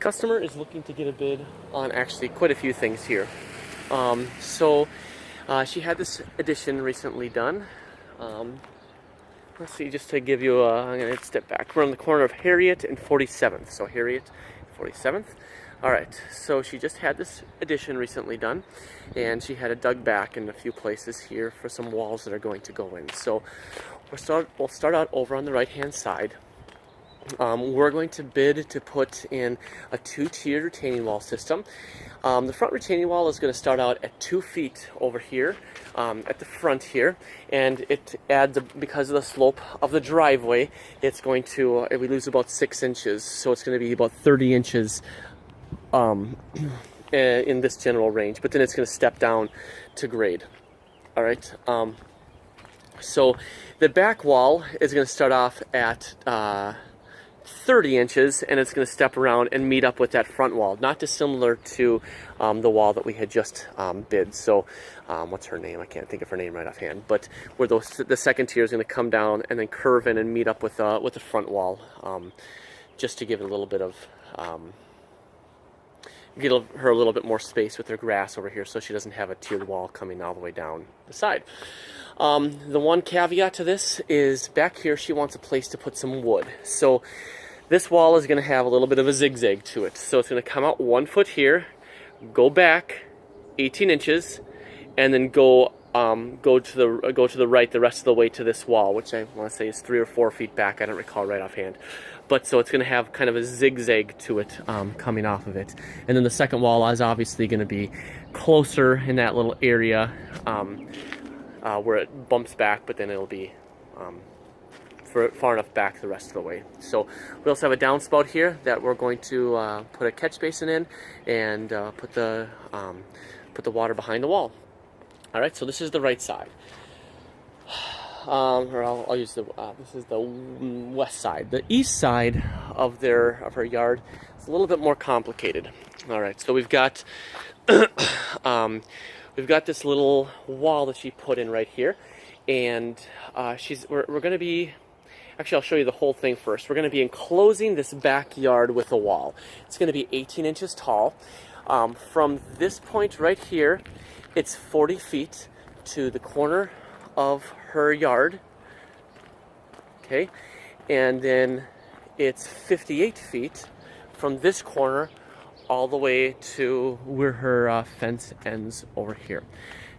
customer is looking to get a bid on actually quite a few things here. She had this addition recently done. Let's see, just to give you I'm going to step back. We're on the corner of Harriet and 47th. So Harriet, 47th. All right, so she just had this addition recently done, and she had it dug back in a few places here for some walls that are going to go in. So we'll start out over on the right-hand side. We're going to bid to put in a 2-tiered retaining wall system. The front retaining wall is going to start out at 2 feet over here at the front here, and it adds, because of the slope of the driveway, it's going to, we lose about 6 inches, so it's going to be about 30 inches in this general range, but then it's going to step down to grade. All right, so the back wall is going to start off at 30 inches, and it's going to step around and meet up with that front wall, not dissimilar to the wall that we had just bid. So what's her name? I can't think of her name right offhand, but where the second tier is going to come down and then curve in and meet up with the front wall, just to give it a little bit of get her a little bit more space with her grass over here, so she doesn't have a tiered wall coming all the way down the side. The one caveat to this is back here she wants a place to put some wood. So this wall is going to have a little bit of a zigzag to it. So it's going to come out 1 foot here, go back 18 inches, and then go to the right the rest of the way to this wall, which I want to say is 3 or 4 feet back. I don't recall right offhand. But so it's going to have kind of a zigzag to it coming off of it. And then the second wall is obviously going to be closer in that little area where it bumps back, but then it'll be far enough back the rest of the way. So we also have a downspout here that we're going to put a catch basin in and put the water behind the wall. All right, so this is the right side. Or I'll use this is the west side. The east side of her yard is a little bit more complicated. All right, so we've got this little wall that she put in right here, and we're going to be, actually I'll show you the whole thing first. We're going to be enclosing this backyard with a wall. It's going to be 18 inches tall. From this point right here, it's 40 feet to the corner of her yard, okay, and then it's 58 feet from this corner all the way to where her fence ends over here.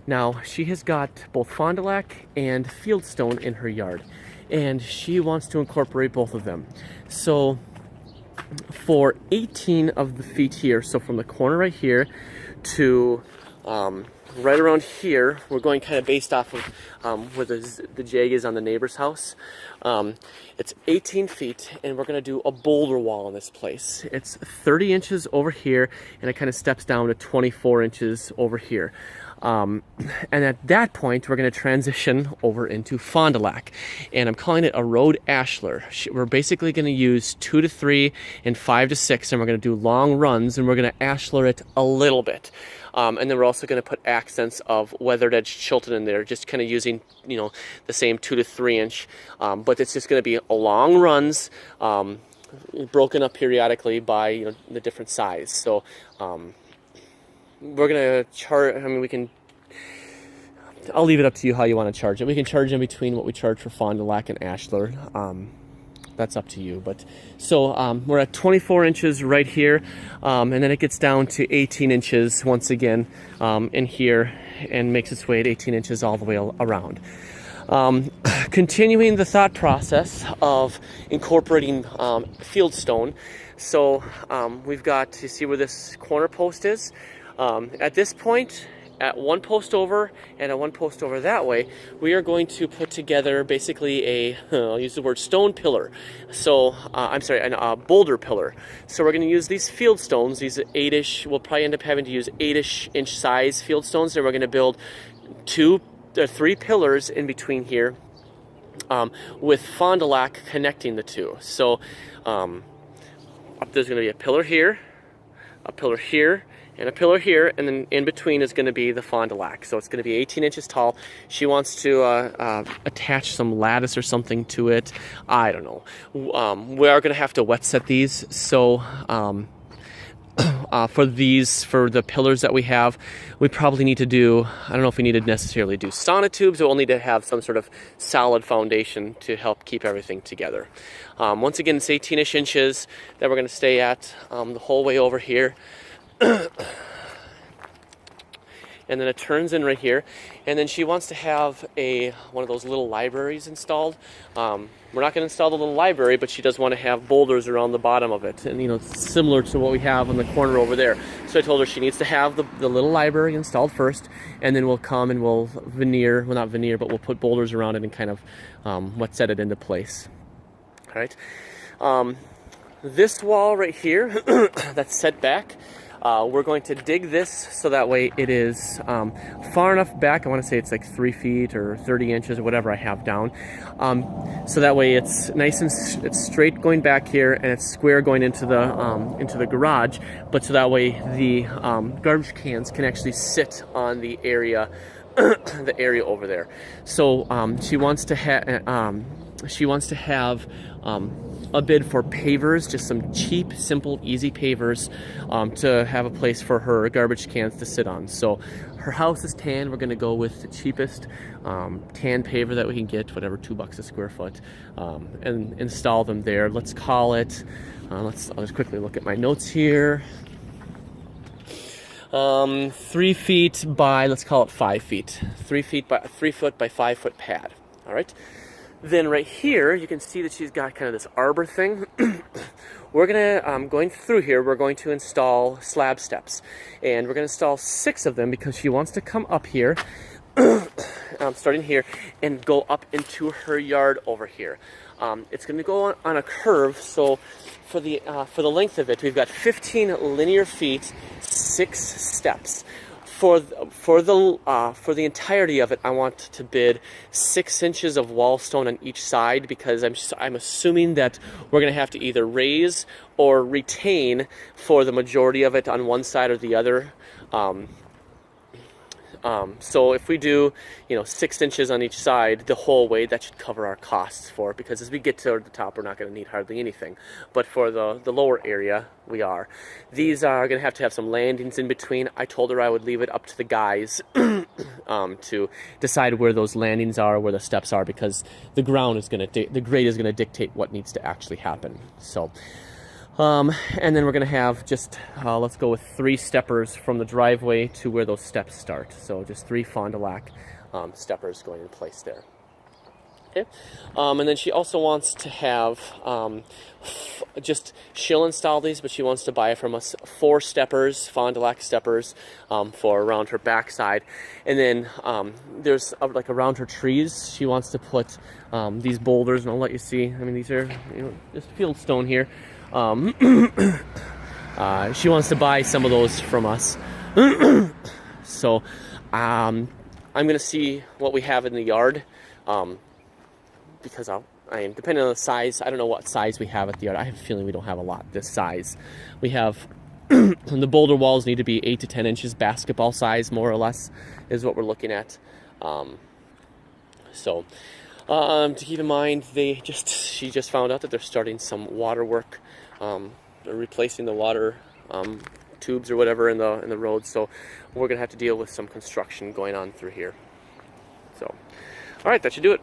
Now, she has got both Fond du Lac and fieldstone in her yard, and she wants to incorporate both of them. So for 18 of the feet here, so from the corner right here to right around here, we're going kind of based off of where the jag is on the neighbor's house. It's 18 feet, and we're going to do a boulder wall in this place. It's 30 inches over here, and it kind of steps down to 24 inches over here. And at that point, we're going to transition over into Fond du Lac, and I'm calling it a road ashlar. We're basically going to use 2 to 3 and 5 to 6, and we're going to do long runs, and we're going to ashlar it a little bit. And then we're also going to put accents of weathered edge Chilton in there, just kind of using, the same 2 to 3 inch. But it's just going to be long runs, broken up periodically by the different size. So we're going to charge. I'll leave it up to you how you want to charge it. We can charge in between what we charge for Fond du Lac and ashlar. That's up to you. But so we're at 24 inches right here, and then it gets down to 18 inches once again in here, and makes its way at 18 inches all the way around. Continuing the thought process of incorporating fieldstone. So we've got, you see where this corner post is? At this point, at one post over and at one post over that way, we are going to put together basically I'll use the word stone pillar. So, a boulder pillar. So we're going to use these field stones, these 8-ish, we'll probably end up having to use 8-ish inch size field stones, and we're going to build 2 or 3 pillars in between here, with Fond du Lac connecting the two. So there's going to be a pillar here, a pillar here, and a pillar here, and then in between is going to be the Fond du Lac. So it's going to be 18 inches tall. She wants to attach some lattice or something to it. I don't know. We are going to have to wet set these, so for the pillars that we have, we probably need to do, I don't know if we need to necessarily do sonotubes, or we'll need to have some sort of solid foundation to help keep everything together. Once again, it's 18-ish inches that we're going to stay at the whole way over here. And then it turns in right here, and then she wants to have one of those little libraries installed. We're not going to install the little library, but she does want to have boulders around the bottom of it, and similar to what we have on the corner over there. So I told her she needs to have the little library installed first, and then we'll come and we'll veneer, well, not veneer, but we'll put boulders around it and kind of set it into place. All right. This wall right here that's set back, we're going to dig this so that way it is far enough back. I want to say it's like 3 feet or 30 inches or whatever I have down. So that way it's nice and it's straight going back here, and it's square going into the garage. But so that way the garbage cans can actually sit on the area, the area over there. So she wants to have a bid for pavers, just some cheap, simple, easy pavers to have a place for her garbage cans to sit on. So her house is tan. We're going to go with the cheapest tan paver that we can get, whatever, $2 a square foot, and install them there. Let's call it, I'll just quickly look at my notes here. 3 feet by, let's call it 5 feet. 3 foot by 5 foot pad. All right. Then right here, you can see that she's got kind of this arbor thing. We're gonna, going through here, we're going to install slab steps. And we're gonna install 6 of them because she wants to come up here, starting here, and go up into her yard over here. It's gonna go on a curve, so for the length of it, we've got 15 linear feet, 6 steps. For the entirety of it, I want to bid 6 inches of wall stone on each side, because I'm assuming that we're going to have to either raise or retain for the majority of it on one side or the other. So if we do, 6 inches on each side the whole way, that should cover our costs for it, because as we get to the top, we're not going to need hardly anything. But for the lower area, we are. These are going to have some landings in between. I told her I would leave it up to the guys to decide where those landings are, where the steps are, because the grade is going to dictate what needs to actually happen. So. And then we're going to have just, let's go with 3 steppers from the driveway to where those steps start. So just 3 Fond du Lac steppers going in place there. Okay. And then she also wants to have, she'll install these, but she wants to buy from us 4 steppers, Fond du Lac steppers, for around her backside. And then there's like around her trees, she wants to put these boulders, and I'll let you see. I mean, these are just field stone here. She wants to buy some of those from us. So I'm going to see what we have in the yard, because depending on the size, I don't know what size we have at the yard. I have a feeling we don't have a lot this size. We have the boulder walls need to be 8 to 10 inches basketball size, more or less, is what we're looking at. To keep in mind, she just found out that they're starting some water work. They're replacing the water tubes or whatever in the road, so we're gonna have to deal with some construction going on through here. So, all right, that should do it.